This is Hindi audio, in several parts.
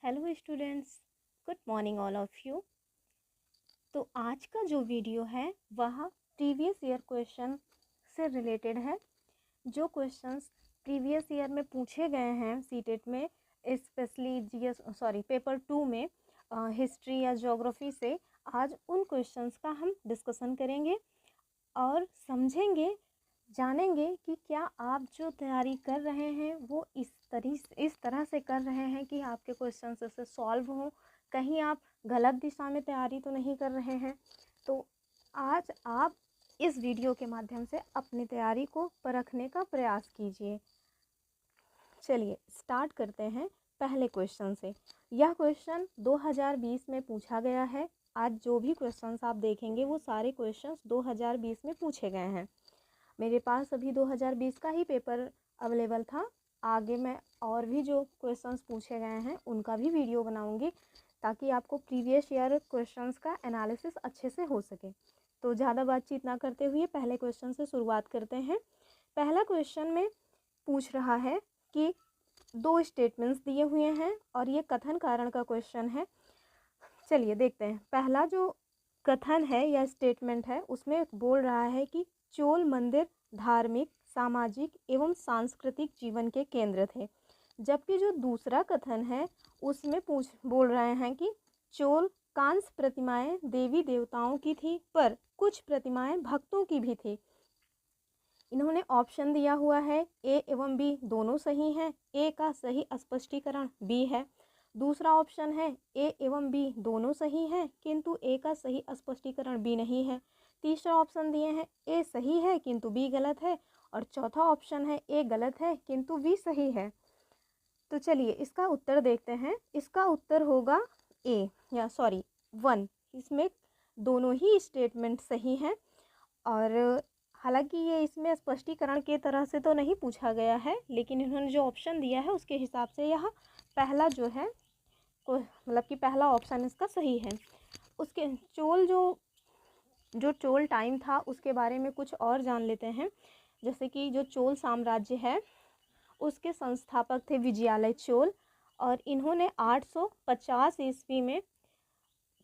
Hello students, good morning all of you. तो आज का जो वीडियो है वह प्रीवियस ईयर क्वेश्चन से रिलेटेड है। जो क्वेश्चंस प्रीवियस ईयर में पूछे गए हैं सीटेट में, स्पेशली पेपर 2 में हिस्ट्री या ज्योग्राफी से, आज उन क्वेश्चंस का हम डिस्कशन करेंगे और समझेंगे, जानेंगे कि क्या आप जो तैयारी कर रहे हैं वो इस तरह से कर रहे हैं कि आपके क्वेश्चन से सॉल्व हों। कहीं आप गलत दिशा में तैयारी तो नहीं कर रहे हैं। तो आज आप इस वीडियो के माध्यम से अपनी तैयारी को परखने का प्रयास कीजिए। चलिए स्टार्ट करते हैं पहले क्वेश्चन से। यह क्वेश्चन 2020 में पूछा गया है। आज जो भी क्वेश्चंस आप देखेंगे वो सारे क्वेश्चंस 2020 में पूछे गए हैं। मेरे पास अभी 2020 का ही पेपर अवेलेबल था। आगे मैं और भी जो क्वेश्चंस पूछे गए हैं उनका भी वीडियो बनाऊंगी ताकि आपको प्रीवियस ईयर क्वेश्चंस का एनालिसिस अच्छे से हो सके। तो ज़्यादा बातचीत ना करते हुए पहले क्वेश्चन से शुरुआत करते हैं। पहला क्वेश्चन में पूछ रहा है कि दो स्टेटमेंट्स दिए हुए हैं और ये कथन कारण का क्वेश्चन है। चलिए देखते हैं। पहला जो कथन है या स्टेटमेंट है उसमें बोल रहा है कि चोल मंदिर धार्मिक, सामाजिक एवं सांस्कृतिक जीवन के केंद्र थे। जबकि जो दूसरा कथन है उसमें बोल रहे हैं कि चोल कांस्य प्रतिमाएं देवी देवताओं की थी, पर कुछ प्रतिमाएं भक्तों की भी थी। इन्होंने ऑप्शन दिया हुआ है ए एवं बी दोनों सही हैं। ए का सही स्पष्टीकरण बी है। दूसरा ऑप्शन है ए एवं बी दोनों सही हैं किंतु ए का सही स्पष्टीकरण बी नहीं है। तीसरा ऑप्शन दिए हैं ए सही है किंतु बी गलत है, और चौथा ऑप्शन है ए गलत है किंतु बी सही है। तो चलिए इसका उत्तर देखते हैं। इसका उत्तर होगा ए या 1। इसमें दोनों ही स्टेटमेंट सही हैं। और हालांकि ये इसमें स्पष्टीकरण के तरह से तो नहीं पूछा गया है, लेकिन इन्होंने जो ऑप्शन दिया है उसके हिसाब से यह पहला जो है मतलब कि पहला ऑप्शन इसका सही है। उसके चोल जो चोल टाइम था उसके बारे में कुछ और जान लेते हैं। जैसे कि जो चोल साम्राज्य है उसके संस्थापक थे विजयालय चोल, और इन्होंने 850 ईस्वी में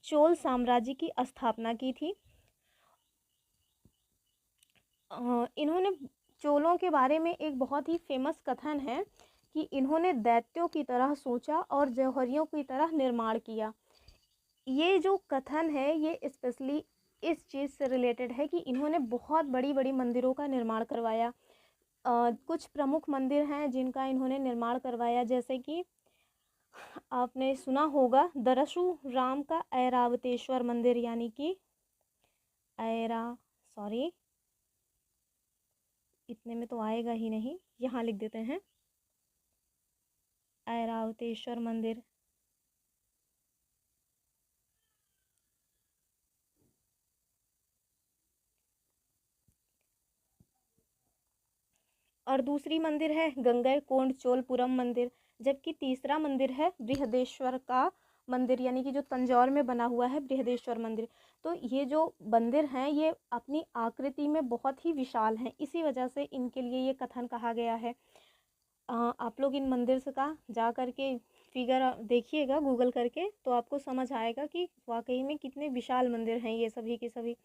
चोल साम्राज्य की स्थापना की थी। इन्होंने चोलों के बारे में एक बहुत ही फेमस कथन है कि इन्होंने दैत्यों की तरह सोचा और जौहरियों की तरह निर्माण किया। ये जो कथन है ये स्पेशली इस चीज़ से रिलेटेड है कि इन्होंने बहुत बड़ी बड़ी मंदिरों का निर्माण करवाया। कुछ प्रमुख मंदिर हैं जिनका इन्होंने निर्माण करवाया, जैसे कि आपने सुना होगा दरसू राम का ऐरावतेश्वर मंदिर, यानी कि इतने में तो आएगा ही नहीं, यहाँ लिख देते हैं ऐरावतेश्वर मंदिर। और दूसरी मंदिर है गंगैकोंड चोलपुरम मंदिर। जबकि तीसरा मंदिर है बृहदेश्वर का मंदिर, यानी कि जो तंजौर में बना हुआ है बृहदेश्वर मंदिर। तो ये जो मंदिर हैं ये अपनी आकृति में बहुत ही विशाल हैं, इसी वजह से इनके लिए ये कथन कहा गया है। आप लोग इन मंदिर से का जा कर के फिगर देखिएगा गूगल करके, तो आपको समझ आएगा कि वाकई में कितने विशाल मंदिर हैं ये सभी के सभी।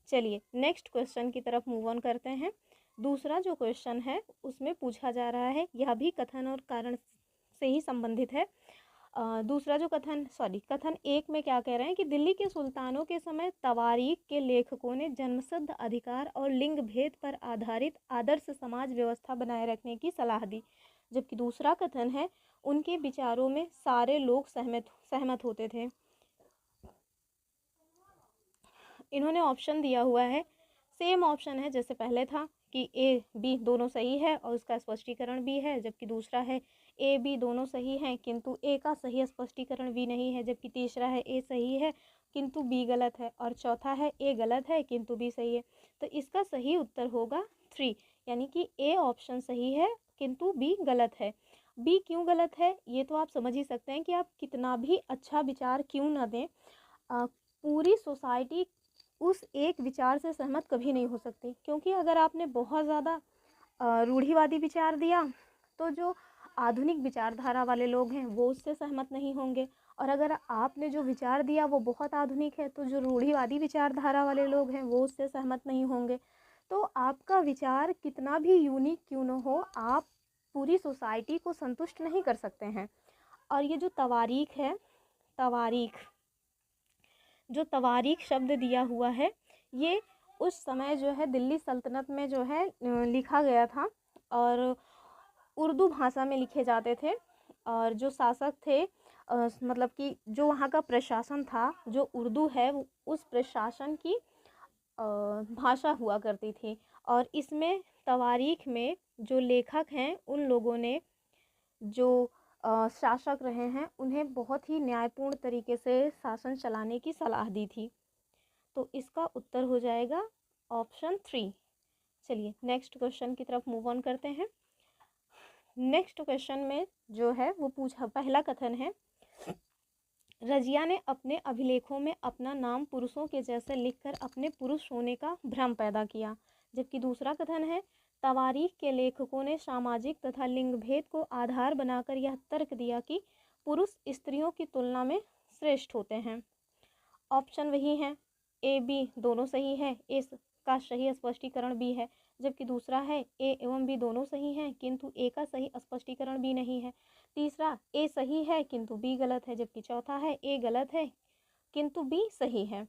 चलिए नेक्स्ट क्वेश्चन की तरफ मूव ऑन करते हैं। दूसरा जो क्वेश्चन है उसमें पूछा जा रहा है, यह भी कथन और कारण से ही संबंधित है। दूसरा जो कथन 1 में क्या कह रहे हैं कि दिल्ली के सुल्तानों के समय तवारीख के लेखकों ने जन्मसिद्ध अधिकार और लिंग भेद पर आधारित आदर्श समाज व्यवस्था बनाए रखने की सलाह दी। जबकि दूसरा कथन है उनके विचारों में सारे लोग सहमत होते थे। इन्होंने ऑप्शन दिया हुआ है, सेम ऑप्शन है जैसे पहले था कि ए बी दोनों सही है और उसका स्पष्टीकरण भी है। जबकि दूसरा है ए बी दोनों सही हैं किंतु ए का सही स्पष्टीकरण भी नहीं है। जबकि तीसरा है ए सही है किंतु बी गलत है, और चौथा है ए गलत है किंतु बी सही है। तो इसका सही उत्तर होगा 3, यानी कि ए ऑप्शन सही है किंतु बी गलत है। बी क्यों गलत है ये तो आप समझ ही सकते हैं कि आप कितना भी अच्छा विचार क्यों ना दें, पूरी सोसाइटी उस एक विचार से सहमत कभी नहीं हो सकती। क्योंकि अगर आपने बहुत ज़्यादा रूढ़िवादी विचार दिया तो जो आधुनिक विचारधारा वाले लोग हैं वो उससे सहमत नहीं होंगे, और अगर आपने जो विचार दिया वो बहुत आधुनिक है तो जो रूढ़िवादी विचारधारा वाले लोग हैं वो उससे सहमत नहीं होंगे। तो आपका विचार कितना भी यूनिक क्यों न हो, आप पूरी सोसाइटी को संतुष्ट नहीं कर सकते हैं। और ये जो तवारीख है, तवारीख, जो तवारीख शब्द दिया हुआ है, ये उस समय जो है दिल्ली सल्तनत में जो है लिखा गया था, और उर्दू भाषा में लिखे जाते थे। और जो शासक थे मतलब कि जो वहाँ का प्रशासन था, जो उर्दू है उस प्रशासन की भाषा हुआ करती थी। और इसमें तवारीख में जो लेखक हैं उन लोगों ने जो शासक रहे हैं उन्हें बहुत ही न्यायपूर्ण तरीके से शासन चलाने की सलाह दी थी। तो इसका उत्तर हो जाएगा ऑप्शन 3। चलिए नेक्स्ट क्वेश्चन की तरफ मूव ऑन करते हैं। नेक्स्ट क्वेश्चन में जो है वो पूछा, पहला कथन है, रजिया ने अपने अभिलेखों में अपना नाम पुरुषों के जैसे लिखकर अपने पुरुष होने का भ्रम पैदा किया। जबकि दूसरा कथन है, तवारीख के लेखकों ने सामाजिक तथा लिंग भेद को आधार बनाकर यह तर्क दिया कि पुरुष स्त्रियों की तुलना में श्रेष्ठ होते हैं। ऑप्शन वही है, ए बी दोनों सही है, ए का सही स्पष्टीकरण बी है। जबकि दूसरा है, ए एवं बी दोनों सही हैं किंतु ए का सही स्पष्टीकरण बी नहीं है। तीसरा, ए सही है किंतु बी गलत है। जबकि चौथा है, ए गलत है किंतु बी सही है।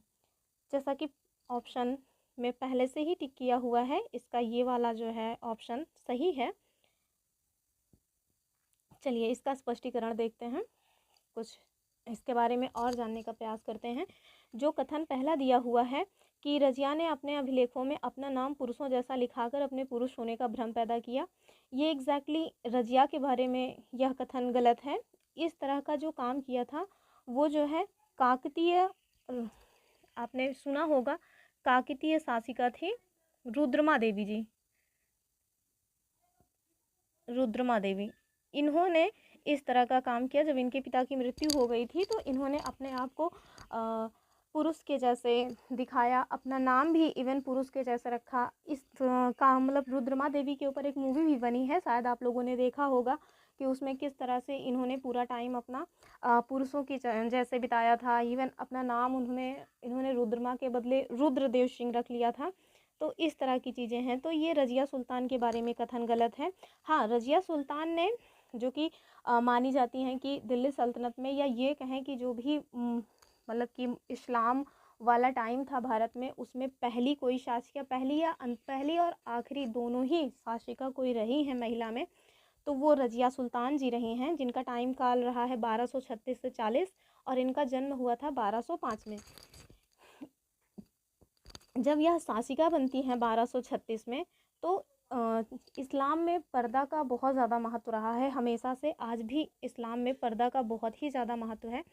जैसा कि ऑप्शन में पहले से ही टिक किया हुआ है, इसका ये वाला जो है ऑप्शन सही है। चलिए इसका स्पष्टीकरण देखते हैं, कुछ इसके बारे में और जानने का प्रयास करते हैं। जो कथन पहला दिया हुआ है कि रजिया ने अपने अभिलेखों में अपना नाम पुरुषों जैसा लिखाकर अपने पुरुष होने का भ्रम पैदा किया, ये एग्जैक्टली रजिया के बारे में यह कथन गलत है। इस तरह का जो काम किया था वो जो है काकतीय, आपने सुना होगा, काकतीय शासिका थी रुद्रमा देवी जी, रुद्रमा देवी। इन्होंने इस तरह का काम किया। जब इनके पिता की मृत्यु हो गई थी तो इन्होंने अपने आप को पुरुष के जैसे दिखाया, अपना नाम भी इवन पुरुष के जैसे रखा। इस का मतलब रुद्रमा देवी के ऊपर एक मूवी भी बनी है, शायद आप लोगों ने देखा होगा कि उसमें किस तरह से इन्होंने पूरा टाइम अपना पुरुषों की जैसे बिताया था। इवन अपना नाम इन्होंने रुद्रमा के बदले रुद्रदेव सिंह रख लिया था। तो इस तरह की चीज़ें हैं। तो ये रजिया सुल्तान के बारे में कथन गलत है। हाँ, रजिया सुल्तान ने, जो कि मानी जाती हैं कि दिल्ली सल्तनत में, या ये कहें कि जो भी मतलब कि इस्लाम वाला टाइम था भारत में, उसमें पहली कोई शासिका, पहली और आखिरी दोनों ही शासिका कोई रही हैं महिला में, तो वो रजिया सुल्तान जी रही हैं, जिनका टाइम काल रहा है 1236 से 40, और इनका जन्म हुआ था 1205 में। जब यह शासिका बनती हैं 1236 में, तो इस्लाम में पर्दा का बहुत ज़्यादा महत्व रहा है हमेशा से, आज भी इस्लाम में पर्दा का बहुत ही ज़्यादा महत्व है।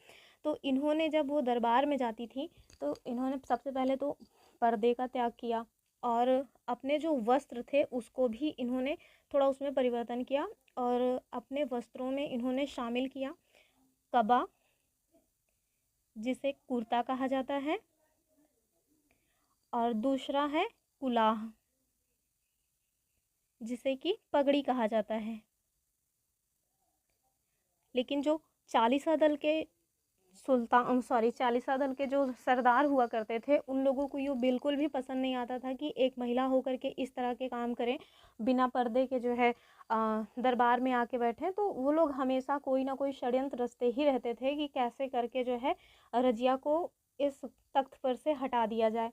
तो इन्होंने जब वो दरबार में जाती थी तो इन्होंने सबसे पहले तो पर्दे का त्याग किया, और अपने जो वस्त्र थे उसको भी इन्होंने थोड़ा उसमें परिवर्तन किया, और अपने वस्त्रों में इन्होंने शामिल किया कबा, जिसे कुर्ता कहा जाता है, और दूसरा है कुलाह, जिसे कि पगड़ी कहा जाता है। लेकिन जो चालीसा दल के चालीसा दल के जो सरदार हुआ करते थे, उन लोगों को ये बिल्कुल भी पसंद नहीं आता था कि एक महिला होकर के इस तरह के काम करें, बिना पर्दे के जो है दरबार में आके बैठे। तो वो लोग हमेशा कोई ना कोई षड्यंत्र रचते ही रहते थे कि कैसे करके जो है रजिया को इस तख्त पर से हटा दिया जाए।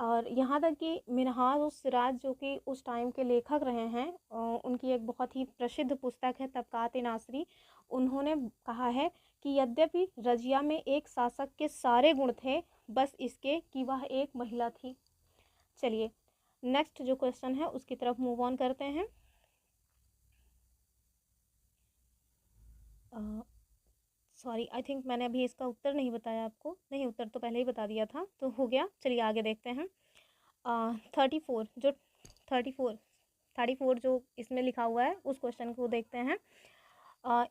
और यहाँ तक कि मिनहाज उस सिराज, जो कि उस टाइम के लेखक रहे हैं, उनकी एक बहुत ही प्रसिद्ध पुस्तक है तबकात-ए-नासरी, उन्होंने कहा है कि यद्यपि रजिया में एक शासक के सारे गुण थे, बस इसके कि वह एक महिला थी। चलिए नेक्स्ट जो क्वेश्चन है उसकी तरफ मूव ऑन करते हैं। सॉरी, आई थिंक मैंने अभी इसका उत्तर नहीं बताया आपको। नहीं, उत्तर तो पहले ही बता दिया था, तो हो गया। चलिए आगे देखते हैं। 34 जो इसमें लिखा हुआ है उस क्वेश्चन को देखते हैं।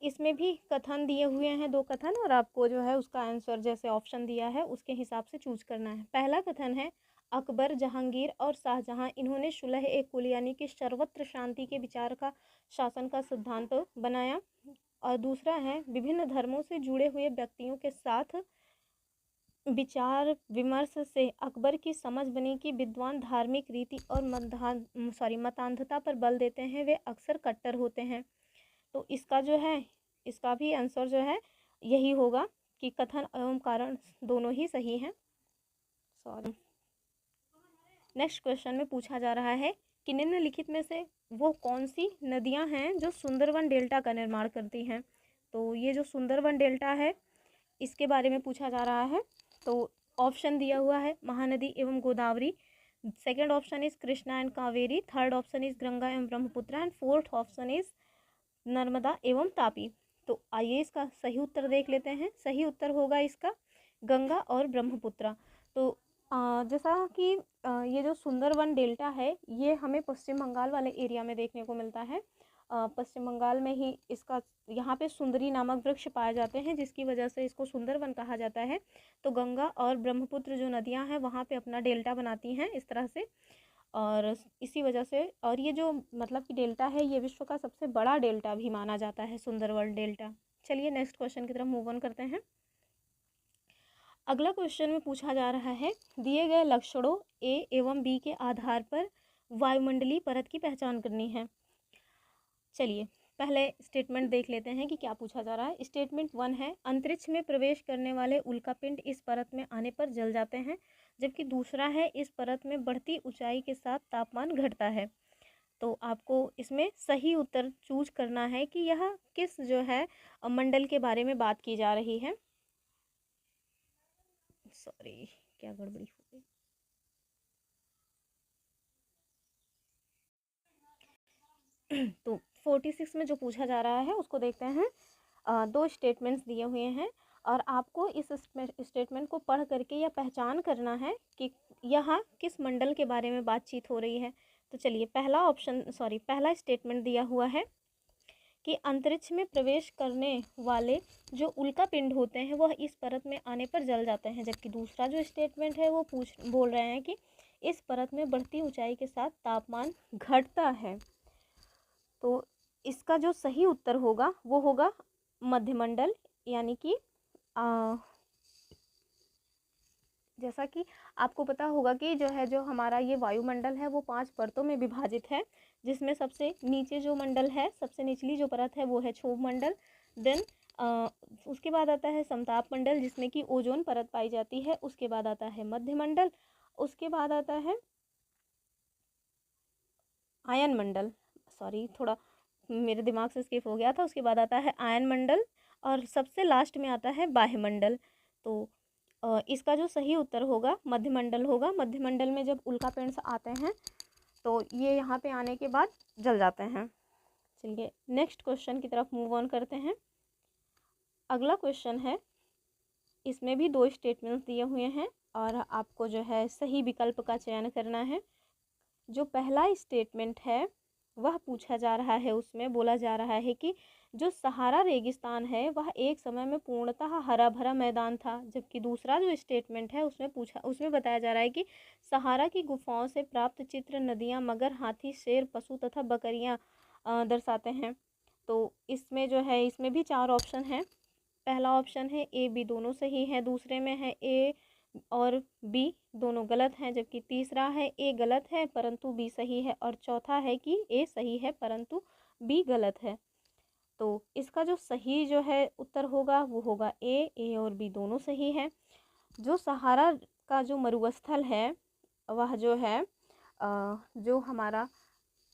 इसमें भी कथन दिए हुए हैं, 2 कथन, और आपको जो है उसका आंसर जैसे ऑप्शन दिया है उसके हिसाब से चूज करना है। पहला कथन है, अकबर, जहांगीर और शाहजहां इन्होंने सुलह ए कुल यानी कि सर्वत्र शांति के विचार का शासन का सिद्धांत बनाया। और दूसरा है विभिन्न धर्मों से जुड़े हुए व्यक्तियों के साथ विचार विमर्श से अकबर की समझ बनी कि विद्वान धार्मिक रीति और मतान्धता पर बल देते हैं, वे अक्सर कट्टर होते हैं। तो इसका जो है, इसका भी आंसर जो है यही होगा कि कथन एवं कारण दोनों ही सही हैं। सॉरी। नेक्स्ट क्वेश्चन में पूछा जा रहा है कि निम्नलिखित में से वो कौन सी नदियां हैं जो सुंदरवन डेल्टा का निर्माण करती हैं। तो ये जो सुंदरवन डेल्टा है इसके बारे में पूछा जा रहा है। तो ऑप्शन दिया हुआ है महानदी एवं Godavari, second option is Krishna and Kaveri, third option is Ganga एवं Brahmaputra and fourth option is Narmada एवं तापी। तो आइए इसका सही उत्तर देख लेते हैं। सही उत्तर होगा इसका गंगा और ब्रह्मपुत्र। तो जैसा कि ये जो सुंदरवन डेल्टा है ये हमें पश्चिम बंगाल वाले एरिया में देखने को मिलता है। पश्चिम बंगाल में ही इसका यहाँ पे सुंदरी नामक वृक्ष पाए जाते हैं, जिसकी वजह से इसको सुंदरवन कहा जाता है। तो गंगा और ब्रह्मपुत्र जो नदियाँ हैं वहाँ पे अपना डेल्टा बनाती हैं इस तरह से, और इसी वजह से, और ये जो मतलब कि डेल्टा है ये विश्व का सबसे बड़ा डेल्टा भी माना जाता है, सुंदरवन डेल्टा। चलिए नेक्स्ट क्वेश्चन की तरफ मूव ऑन करते हैं। अगला क्वेश्चन में पूछा जा रहा है दिए गए लक्षणों ए एवं बी के आधार पर वायुमंडलीय परत की पहचान करनी है। चलिए पहले स्टेटमेंट देख लेते हैं कि क्या पूछा जा रहा है। स्टेटमेंट 1 है अंतरिक्ष में प्रवेश करने वाले उल्कापिंड इस परत में आने पर जल जाते हैं, जबकि दूसरा है इस परत में बढ़ती ऊंचाई के साथ तापमान घटता है। तो आपको इसमें सही उत्तर चूज करना है कि यह किस जो है मंडल के बारे में बात की जा रही है। सॉरी, क्या गड़बड़ी हो गई। तो 46 में जो पूछा जा रहा है उसको देखते हैं। दो स्टेटमेंट्स दिए हुए हैं और आपको इस स्टेटमेंट को पढ़ करके यह पहचान करना है कि यहाँ किस मंडल के बारे में बातचीत हो रही है। तो चलिए पहला स्टेटमेंट दिया हुआ है कि अंतरिक्ष में प्रवेश करने वाले जो उल्कापिंड होते हैं वह इस परत में आने पर जल जाते हैं, जबकि दूसरा जो स्टेटमेंट है वो बोल रहे हैं कि इस परत में बढ़ती ऊंचाई के साथ तापमान घटता है। तो इसका जो सही उत्तर होगा वो होगा मध्यमंडल, यानी कि जैसा कि आपको पता होगा कि जो हमारा ये वायुमंडल है वो 5 परतों में विभाजित है, जिसमें सबसे नीचे जो मंडल है, सबसे निचली जो परत है वो है क्षोभ मंडल। देन उसके बाद आता है समताप मंडल जिसमें कि ओजोन परत पाई जाती है। उसके बाद आता है मध्यमंडल, उसके बाद आता है आयन मंडल, सॉरी थोड़ा मेरे दिमाग से स्किप हो गया था। उसके बाद आता है आयन मंडल और सबसे लास्ट में आता है बाह्यमंडल। तो इसका जो सही उत्तर होगा मध्यमंडल होगा। मध्यमंडल में जब उल्कापिंड आते हैं तो ये यहाँ पे आने के बाद जल जाते हैं। चलिए नेक्स्ट क्वेश्चन की तरफ मूव ऑन करते हैं। अगला क्वेश्चन है, इसमें भी 2 स्टेटमेंट्स दिए हुए हैं और आपको जो है सही विकल्प का चयन करना है। जो पहला स्टेटमेंट है वह पूछा जा रहा है, उसमें बोला जा रहा है कि जो सहारा रेगिस्तान है वह एक समय में पूर्णतः हरा भरा मैदान था, जबकि दूसरा जो स्टेटमेंट है उसमें बताया जा रहा है कि सहारा की गुफाओं से प्राप्त चित्र नदियाँ, मगर, हाथी, शेर, पशु तथा बकरियाँ दर्शाते हैं। तो इसमें जो है इसमें भी 4 ऑप्शन हैं। पहला ऑप्शन है ए बी दोनों सही है, दूसरे में है ए और बी दोनों गलत हैं, जबकि तीसरा है ए गलत है परंतु बी सही है, और चौथा है कि ए सही है परंतु बी गलत है। तो इसका जो सही जो है उत्तर होगा वो होगा ए और बी दोनों सही है। जो सहारा का जो मरुस्थल है वह जो है जो हमारा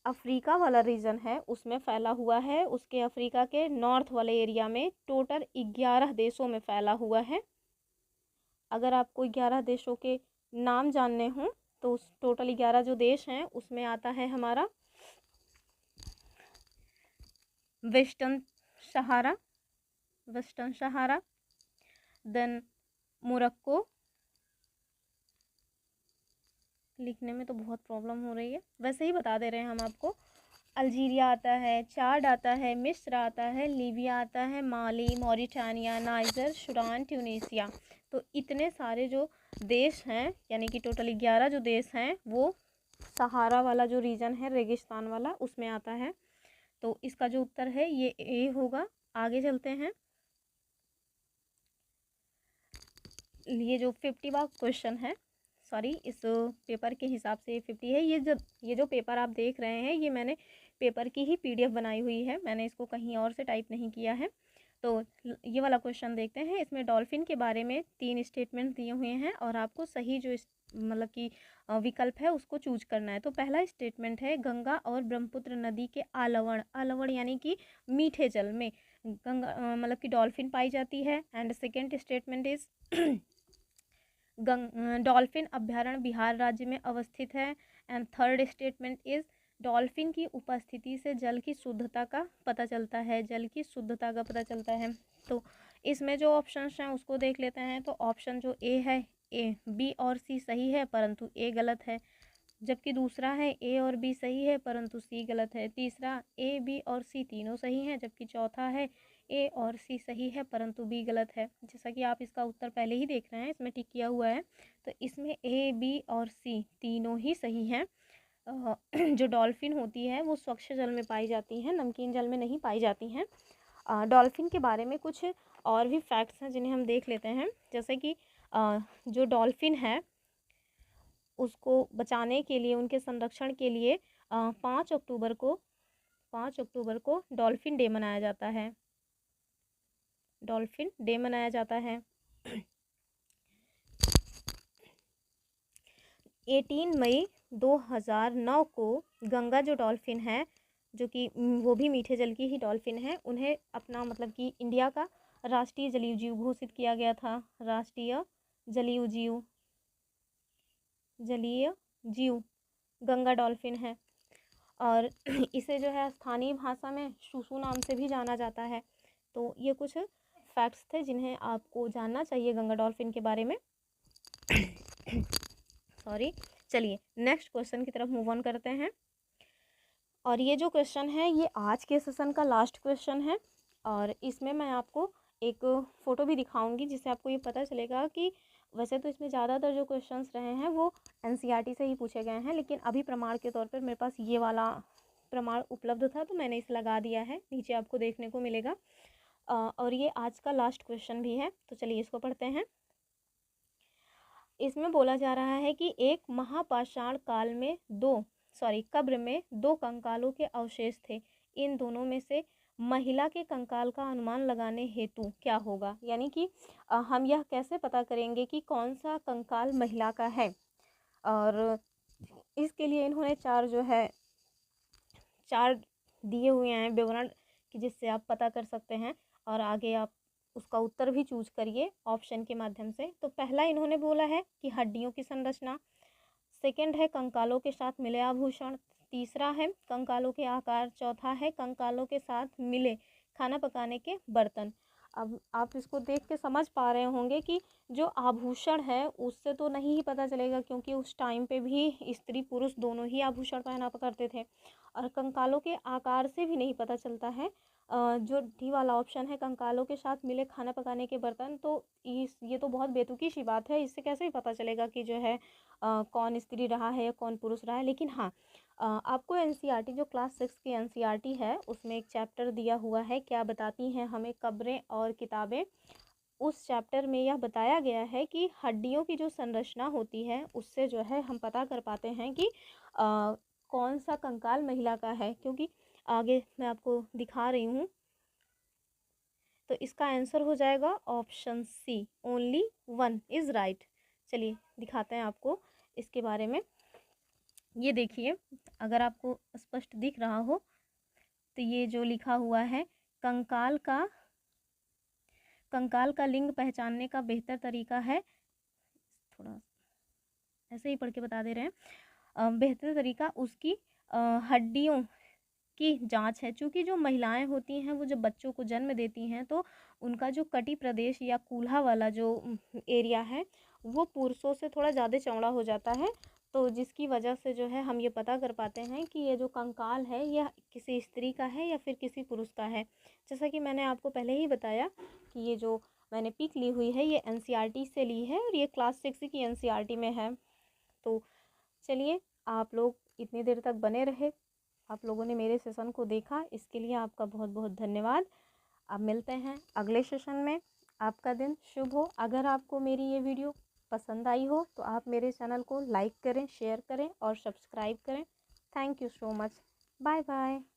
अफ्रीका वाला रीजन है उसमें फैला हुआ है। उसके अफ्रीका के नॉर्थ वाले एरिया में टोटल 11 देशों में फैला हुआ है। अगर आपको 11 देशों के नाम जानने हों तो उस टोटल 11 जो देश हैं उसमें आता है हमारा वेस्टर्न सहारा, देन मोरक्को, लिखने में तो बहुत प्रॉब्लम हो रही है, वैसे ही बता दे रहे हैं हम आपको। अल्जीरिया आता है, चाड आता है, मिस्र आता है, लीबिया आता है, माली, मॉरिटानिया, नाइजर, सूडान, ट्यूनीसिया। तो इतने सारे जो देश हैं, यानी कि टोटल 11 जो देश हैं वो सहारा वाला जो रीजन है, रेगिस्तान वाला, उसमें आता है। तो इसका जो उत्तर है ये ए होगा। आगे चलते हैं। ये जो 50वां क्वेश्चन है, सॉरी इस पेपर के हिसाब से 50 है। ये जो पेपर आप देख रहे हैं ये मैंने पेपर की ही पीडीएफ बनाई हुई है, मैंने इसको कहीं और से टाइप नहीं किया है। तो ये वाला क्वेश्चन देखते हैं। इसमें डॉल्फिन के बारे में 3 स्टेटमेंट दिए हुए हैं और आपको सही जो मतलब कि विकल्प है उसको चूज करना है। तो पहला स्टेटमेंट है, गंगा और ब्रह्मपुत्र नदी के आलवण, आलवण यानी कि मीठे जल में गंगा मतलब कि डॉल्फिन पाई जाती है। And second statement is dolphin अभ्यारण्य बिहार राज्य में अवस्थित है। And third statement is dolphin की उपस्थिति से जल की शुद्धता का पता चलता है, जल की शुद्धता का पता चलता है। तो इसमें जो ऑप्शंस हैं उसको देख लेते हैं। तो ऑप्शन जो ए है, ए, बी और सी सही है परंतु ए गलत है। जबकि दूसरा है ए और बी सही है परंतु सी गलत है। तीसरा ए, बी और सी तीनों सही हैं, जबकि चौथा है ए और सी सही है परंतु बी गलत है। जैसा कि आप इसका उत्तर पहले ही देख रहे हैं, इसमें टिक किया हुआ है। तो इसमें ए, बी और सी तीनों ही सही हैं। जो डॉल्फिन होती है वो स्वच्छ जल में पाई जाती हैं, नमकीन जल में नहीं पाई जाती हैं। डॉल्फिन के बारे में कुछ और भी फैक्ट्स हैं जिन्हें हम देख लेते हैं। जैसे कि जो डॉल्फिन है उसको बचाने के लिए, उनके संरक्षण के लिए 5 अक्टूबर को डॉल्फिन डे मनाया जाता है, डॉल्फिन डे मनाया जाता है। 18 मई 2009 को गंगा जो डॉल्फिन है, जो कि वो भी मीठे जल की ही डॉल्फिन है, उन्हें अपना मतलब कि इंडिया का राष्ट्रीय जलीय जीव घोषित किया गया था। राष्ट्रीय जलीय जीव गंगा डॉल्फिन है। और इसे जो है स्थानीय भाषा में शुशु नाम से भी जाना जाता है। तो ये कुछ फैक्ट्स थे जिन्हें आपको जानना चाहिए गंगा डॉल्फिन के बारे में। सॉरी, चलिए नेक्स्ट क्वेश्चन की तरफ मूव ऑन करते हैं। और ये जो क्वेश्चन है ये आज के सेशन का लास्ट क्वेश्चन है और इसमें मैं आपको एक फ़ोटो भी दिखाऊंगी जिससे आपको ये पता चलेगा कि वैसे तो इसमें ज़्यादातर जो क्वेश्चंस रहे हैं वो एनसीईआरटी से ही पूछे गए हैं, लेकिन अभी प्रमाण के तौर पर मेरे पास ये वाला प्रमाण उपलब्ध था तो मैंने इसे लगा दिया है, नीचे आपको देखने को मिलेगा। और ये आज का लास्ट क्वेश्चन भी है, तो चलिए इसको पढ़ते हैं। इसमें बोला जा रहा है कि एक महापाषाण काल में कब्र में 2 कंकालों के अवशेष थे। इन दोनों में से महिला के कंकाल का अनुमान लगाने हेतु क्या होगा? यानी कि हम यह कैसे पता करेंगे कि कौन सा कंकाल महिला का है? और इसके लिए इन्होंने 4 दिए हुए हैं विवरण कि जिससे आप पता कर सकते हैं और आगे आप उसका उत्तर भी चूज करिए ऑप्शन के माध्यम से। तो पहला इन्होंने बोला है कि हड्डियों की संरचना, सेकंड है कंकालों के साथ मिले आभूषण, तीसरा है कंकालों के आकार, चौथा है कंकालों के साथ मिले खाना पकाने के बर्तन। अब आप इसको देख के समझ पा रहे होंगे कि जो आभूषण है उससे तो नहीं ही पता चलेगा, क्योंकि उस टाइम पे भी स्त्री पुरुष दोनों ही आभूषण पहना करते थे। और कंकालों के आकार से भी नहीं पता चलता है। जो डी वाला ऑप्शन है कंकालों के साथ मिले खाना पकाने के बर्तन, तो ये तो बहुत बेतुकी सी बात है, इससे कैसे भी पता चलेगा कि जो है कौन स्त्री रहा है या कौन पुरुष रहा है। लेकिन हाँ, आपको एनसीईआरटी जो क्लास 6 की एनसीईआरटी है उसमें एक चैप्टर दिया हुआ है, क्या बताती हैं हमें कब्रें और किताबें। उस चैप्टर में यह बताया गया है कि हड्डियों की जो संरचना होती है उससे जो है हम पता कर पाते हैं कि कौन सा कंकाल महिला का है, क्योंकि आगे मैं आपको दिखा रही हूँ। तो इसका आंसर हो जाएगा option C, only 1 is right. चलिए दिखाते हैं आपको इसके बारे में। ये देखिए, अगर आपको स्पष्ट दिख रहा हो तो ये जो लिखा हुआ है, कंकाल का लिंग पहचानने का बेहतर तरीका है, थोड़ा ऐसे ही पढ़ के बता दे रहे हैं, बेहतर तरीका उसकी हड्डियों की जांच है। चूँकि जो महिलाएं होती हैं वो जब बच्चों को जन्म देती हैं तो उनका जो कटी प्रदेश या कूल्हा वाला जो एरिया है वो पुरुषों से थोड़ा ज़्यादा चौड़ा हो जाता है, तो जिसकी वजह से जो है हम ये पता कर पाते हैं कि ये जो कंकाल है यह किसी स्त्री का है या फिर किसी पुरुष का है। जैसा कि मैंने आपको पहले ही बताया कि ये जो मैंने पिक ली हुई है ये एनसीईआरटी से ली है और ये क्लास 6 की एनसीईआरटी में है। तो चलिए, आप लोग इतनी देर तक बने रहे, आप लोगों ने मेरे सेशन को देखा, इसके लिए आपका बहुत बहुत धन्यवाद। अब मिलते हैं अगले सेशन में। आपका दिन शुभ हो। अगर आपको मेरी ये वीडियो पसंद आई हो तो आप मेरे चैनल को लाइक करें, शेयर करें और सब्सक्राइब करें। Thank you so much. Bye bye.